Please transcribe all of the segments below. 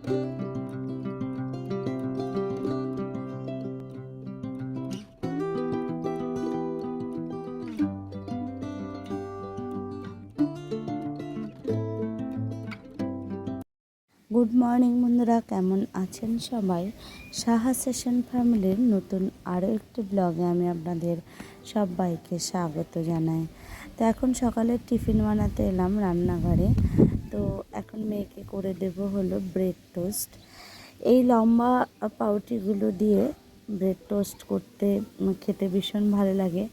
Good morning বন্ধুরা, কেমন আছেন সবাই? সাহা সেশন ফ্যামিলির নতুন আরও একটি ব্লগে আমি আপনাদের সবাইকে স্বাগত জানাই। তো এখন সকালে টিফিন বানাতে এলাম রান্নাঘরে। তো এখন মেয়েকে করে দেব হলো ব্রেড টোস্ট। এই লম্বা পাউরুটিগুলো দিয়ে ব্রেড টোস্ট করতে খেতে ভীষণ ভালো লাগে।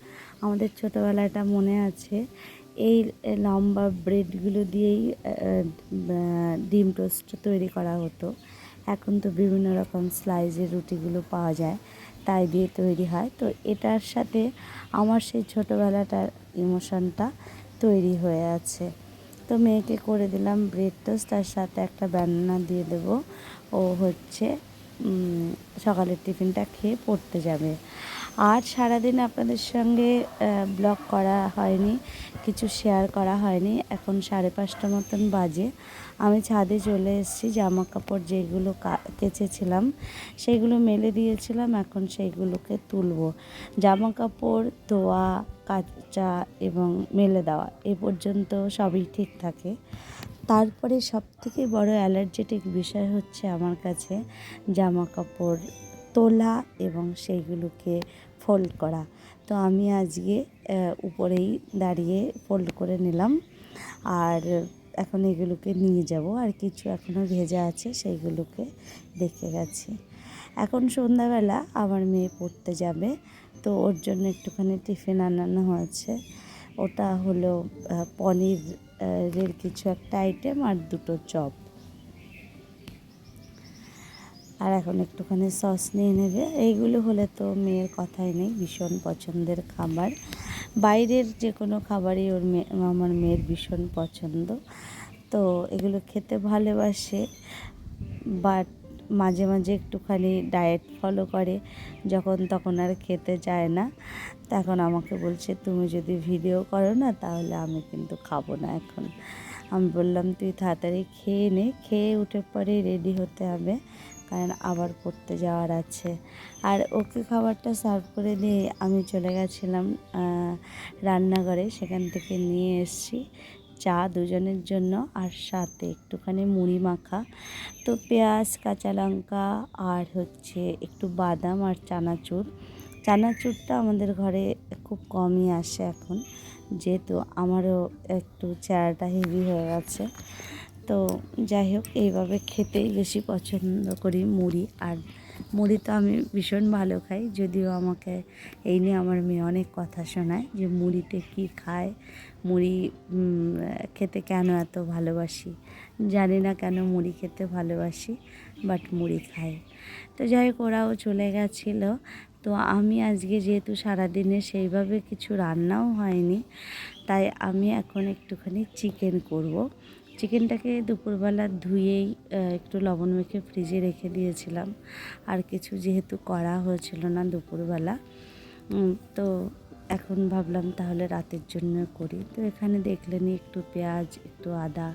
আমাদের ছোটোবেলাটা মনে আছে, এই লম্বা ব্রেডগুলো দিয়েই ডিম টোস্ট তৈরি করা হতো। এখন তো বিভিন্ন রকম স্লাইজের রুটিগুলো পাওয়া যায়, তাই দিয়ে তৈরি হয়। তো এটার সাথে আমার সেই ছোটোবেলাটার ইমোশনটা তৈরি হয়ে আছে। তো মেয়েকে করে দিলাম ব্রেড টোস্ট, তার সাথে একটা ব্যানানা দিয়ে দেবো। ও হচ্ছে সকালের টিফিনটা খেয়ে পড়তে যাবে। আর সারাদিন আপনাদের সঙ্গে ব্লগ করা হয়নি, কিছু শেয়ার করা হয়নি। এখন 5:30 মতন বাজে। আমি ছাদে চলে এসেছি। জামা কাপড় যেগুলো কেচেছিলাম সেইগুলো মেলে দিয়েছিলাম, এখন সেইগুলোকে তুলব। জামা কাপড় ধোয়া, কাচা এবং মেলে দেওয়া এ পর্যন্ত সবই ঠিক থাকে। তারপরে সবথেকে বড় অ্যালার্জেটিক বিষয় হচ্ছে আমার কাছে জামা কাপড় তোলা এবং সেইগুলোকে ফোল্ড করা। তো আমি আজকে উপরেই দাঁড়িয়ে ফোল্ড করে নিলাম, আর এখন এগুলোকে নিয়ে যাব। আর কিছু এখনও ভেজা আছে, সেইগুলোকে রেখে গেছি। এখন সন্ধ্যাবেলা আমার মেয়ে পড়তে যাবে, তো ওর জন্য একটুখানি টিফিন আনানো হয়েছে। ওটা হলো পনিরের কিছু একটা আইটেম আর 2টো চপ। আর এখন একটুখানি সস নিয়ে নেবে। এইগুলো হলে তো মেয়ের কথাই নেই, ভীষণ পছন্দের খাবার। বাইরের যে কোনো খাবারই আমার মেয়ের ভীষণ পছন্দ। তো এগুলো খেতে ভালোবাসে, বাট মাঝে মাঝে একটুখানি ডায়েট ফলো করে, যখন তখন আর খেতে চায় না। তখন আমাকে বলছে, তুমি যদি ভিডিও করো না তাহলে আমি কিন্তু খাবো না এখন। আমি বললাম, তুই তাড়াতাড়ি খেয়ে নে, খেয়ে উঠে পরে রেডি হতে হবে, কারণ আবার পড়তে যাওয়ার আছে। আর ওকে খাবারটা সার্ভ করে দিয়ে আমি চলে গেছিলাম রান্নাঘরে। সেখান থেকে নিয়ে এসেছি চা দুজনের জন্য, আর সাথে একটুখানি মুড়ি মাখা। তো পেঁয়াজ, কাঁচা লঙ্কা আর হচ্ছে একটু বাদাম আর চানাচুর। চানাচুরটা আমাদের ঘরে খুব কমই আসে এখন, যেহেতু আমারও একটু চেহারাটা হেভি হয়ে গেছে। তো যাই হোক, এইভাবে খেতেই বেশি পছন্দ করি মুড়ি। আর মুড়ি তো আমি ভীষণ ভালো খাই, যদিও আমাকে এই নিয়ে আমার মেয়ে অনেক কথা শোনায় যে মুড়িতে কী খায়, মুড়ি খেতে কেন এত ভালোবাসি। জানি না কেন মুড়ি খেতে ভালোবাসি, বাট মুড়ি খাই। তো যাই হোক, ওরাও চলে গেছিলো। তো আমি আজকে যেহেতু সারাদিনে সেইভাবে কিছু রান্নাও হয়নি, তাই আমি এখন একটুখানি চিকেন করব। চিকেনটাকে দুপুরবেলা ধুয়েই একটু লবণ মেখে ফ্রিজে রেখে দিয়েছিলাম। আর কিছু যেহেতু করা হয়েছিল না দুপুরবেলা, তো এখন ভাবলাম তাহলে রাতের জন্য করি। তো এখানে দেখলেনি, একটু পেঁয়াজ, একটু আদা,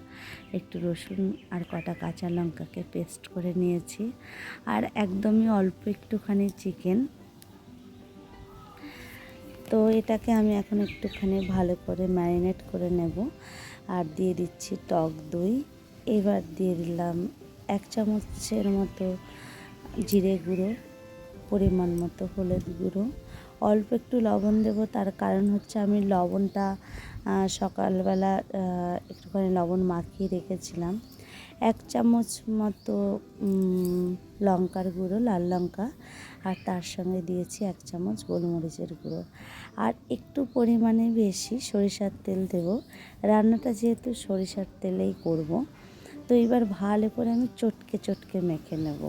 একটু রসুন আর কটা কাঁচা লঙ্কাকে পেস্ট করে নিয়েছি। আর একদমই অল্প একটুখানি চিকেন। তো এটাকে আমি এখন একটুখানি ভালো করে ম্যারিনেট করে নেব। আর দিয়ে দিচ্ছি টক দই। এবার দিয়ে দিলাম 1 চামচের মতো জিরে গুঁড়ো, পরিমাণ মতো হলুদ গুঁড়ো, অল্প একটু লবণ দেব। তার কারণ হচ্ছে আমি লবণটা সকালবেলা একটুখানি লবণ মাখিয়ে রেখেছিলাম। 1 চামচ মতো লঙ্কার গুঁড়ো, লাল লঙ্কা, আর তার সঙ্গে দিয়েছি 1 চামচ গোলমরিচের গুঁড়ো। আর একটু পরিমাণে বেশি সরিষার তেল দেব। রান্নাটা যেহেতু সরিষার তেলেই করব, তো এবার ভালো করে আমি চটকে চটকে মেখে নেব।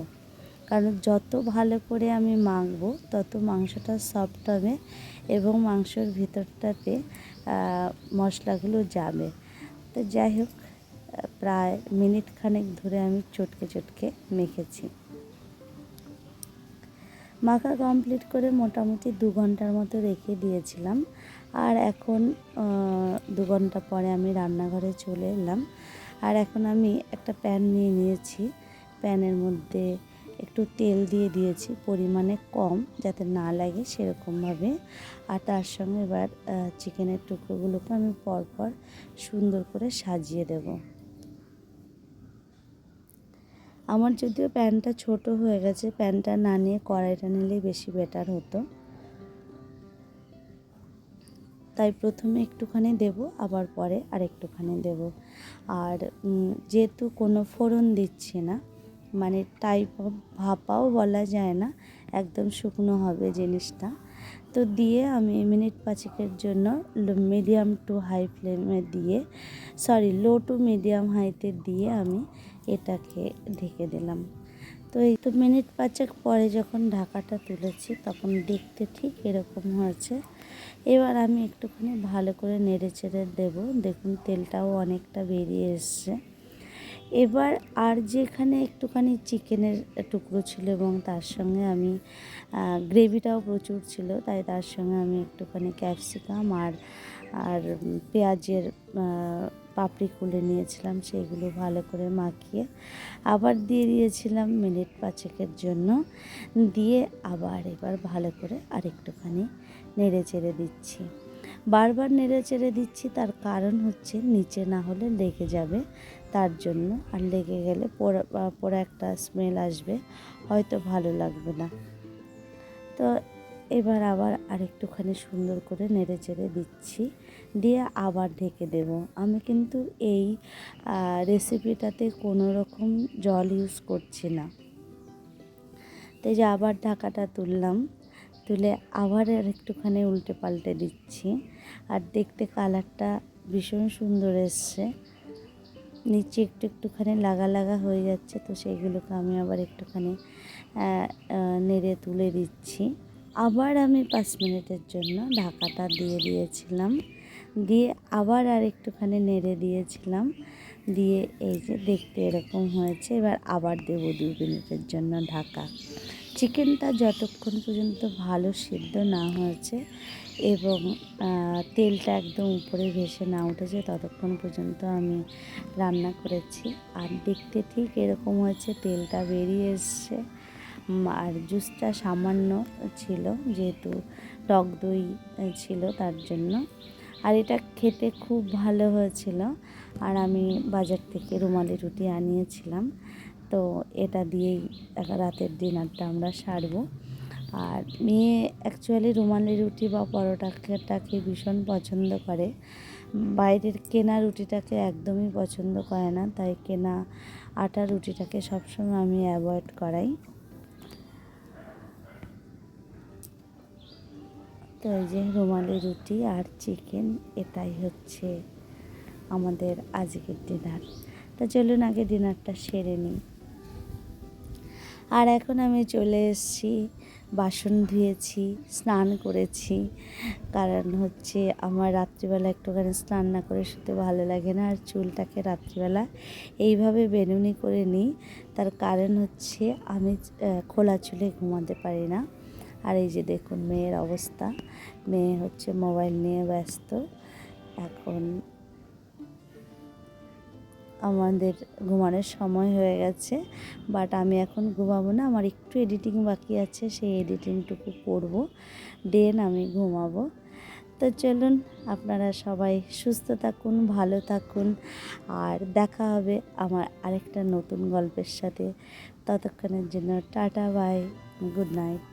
কারণ যত ভালো করে আমি মাখবো তত মাংসটা সফট হবে এবং মাংসর ভিতরটাতে মশলাগুলো যাবে। তো যাই হোক, প্রায় মিনিট খানেক ধরে আমি চটকে চটকে মেখেছি। মাখা কমপ্লিট করে মোটামুটি 2 ঘন্টার মতো রেখে দিয়েছিলাম। আর এখন 2 ঘন্টা পরে আমি রান্নাঘরে চলে এলাম। আর এখন আমি একটা প্যান নিয়ে নিয়েছি, প্যানের মধ্যে একটু তেল দিয়ে দিয়েছি, পরিমাণে কম যাতে না লাগে সেরকমভাবে। আর তার সঙ্গে এবার চিকেনের টুকরোগুলোকে আমি পরপর সুন্দর করে সাজিয়ে দেব। আমার যদিও প্যানটা ছোট হয়ে গেছে, প্যানটা না নিয়ে কড়াইটা নিলেই বেশি বেটার হতো। তাই প্রথমে একটুখানি দেব, আবার পরে আর একটুখানি দেব। আর যেহেতু কোনো ফোড়ন দিচ্ছি না, মানে টাইপ অফ ভাপাও বলা যায় না, একদম শুকনো হবে জিনিসটা, তো দিয়ে আমি মিনিট 5-এর জন্য মিডিয়াম টু হাই ফ্লেমে দিয়ে, লো টু মিডিয়াম হাইতে দিয়ে আমি এটাকে ঢেকে দিলাম। তো এই তো মিনিট 5 পরে যখন ঢাকাটা তুলেছি তখন দেখতে ঠিক এরকম হয়েছে। এবার আমি একটুখানি ভালো করে নেড়ে চেড়ে দেবো। দেখুন তেলটাও অনেকটা বেরিয়ে এসছে। এবার আর যেখানে একটুখানি চিকেনের টুকরো ছিল এবং তার সঙ্গে আমি গ্রেভিটাও প্রচুর ছিল, তাই তার সঙ্গে আমি একটুখানি ক্যাপসিকাম আর পেঁয়াজের পাপড়ি খুলে নিয়েছিলাম, সেইগুলো ভালো করে মাখিয়ে আবার দিয়ে দিয়েছিলাম মিনিট 5-এর জন্য। দিয়ে আবার এবার ভালো করে আর একটুখানি নেড়ে চেড়ে দিচ্ছি। বারবার নেড়ে চেড়ে দিচ্ছি, তার কারণ হচ্ছে নিচে না হলে লেগে যাবে তার জন্য, আর লেগে গেলে পোড়া একটা স্মেল আসবে, হয়তো ভালো লাগবে না। তো এবার আবার আরেকটুখানি সুন্দর করে নেড়ে চেড়ে দিচ্ছি, দিয়ে আবার ঢেকে দেব। আমি কিন্তু এই রেসিপিটাতে কোনো রকম জল ইউজ করছি না। তো এই যে আবার ঢাকাটা তুললাম, তুলে আবার আর একটুখানি উল্টে পাল্টে দিচ্ছি। আর দেখতে কালারটা ভীষণ সুন্দর এসছে। নিচে একটুখানি লাগা লাগা হয়ে যাচ্ছে, তো সেইগুলোকে আমি আবার একটুখানি নেড়ে তুলে দিচ্ছি। আবার আমি 5 মিনিটের জন্য ঢাকাটা দিয়ে দিয়েছিলাম, দিয়ে আবার আর একটুখানি নেড়ে দিয়েছিলাম, দিয়ে এই যে দেখতে এরকম হয়েছে। এবার আবার দেবো 2 মিনিটের জন্য ঢাকা। চিকেনটা যতক্ষণ পর্যন্ত ভালো সিদ্ধ না হয়েছে এবং তেলটা একদম উপরে ভেসে না উঠেছে ততক্ষণ পর্যন্ত আমি রান্না করেছি। আর দেখতে ঠিক এরকম হয়েছে, তেলটা বেরিয়ে এসছে। আর জুসটা সামান্য ছিল, যেহেতু টক দই ছিল তার জন্য। আর এটা খেতে খুব ভালো হয়েছিল। আর আমি বাজার থেকে রুমালি রুটি আনিয়েছিলাম, তো এটা দিয়েই রাতের ডিনারটা আমরা সারবো। আর মেয়ে অ্যাকচুয়ালি রুমালি রুটি বা পরোটাটাকে ভীষণ পছন্দ করে, বাইরের কেনা রুটিটাকে একদমই পছন্দ করে না, তাই কেনা আটা রুটিটাকে সবসময় আমি অ্যাভয়েড করাই। তো এই যে রুমালি রুটি আর চিকেন, এটাই হচ্ছে আমাদের আজকের ডিনার। তা চলুন আগে ডিনারটা সেরে নিই। আর এখন আমি চলে এসেছি, বাসন ধুয়েছি, স্নান করেছি, কারণ হচ্ছে আমার রাত্রিবেলা একটুখানি স্নান না করে শুতে ভালো লাগে না। আর চুলটাকে রাত্রিবেলা এইভাবে বেনুনি করে নিই, তার কারণ হচ্ছে আমি খোলা চুলে ঘুমাতে পারি না। আর এই যে দেখুন মেয়ের অবস্থা, মেয়ে হচ্ছে মোবাইল নিয়ে ব্যস্ত। এখন আমাদের ঘুমানোর সময় হয়ে গেছে, বাট আমি এখন ঘুমাবো না, আমার একটু এডিটিং বাকি আছে, সেই এডিটিংটুকু করব, দেন আমি ঘুমাবো। তো চলুন, আপনারা সবাই সুস্থ থাকুন, ভালো থাকুন, আর দেখা হবে আমার আরেকটা নতুন গল্পের সাথে। ততক্ষণের জন্য টাটা, বাই, গুড নাইট।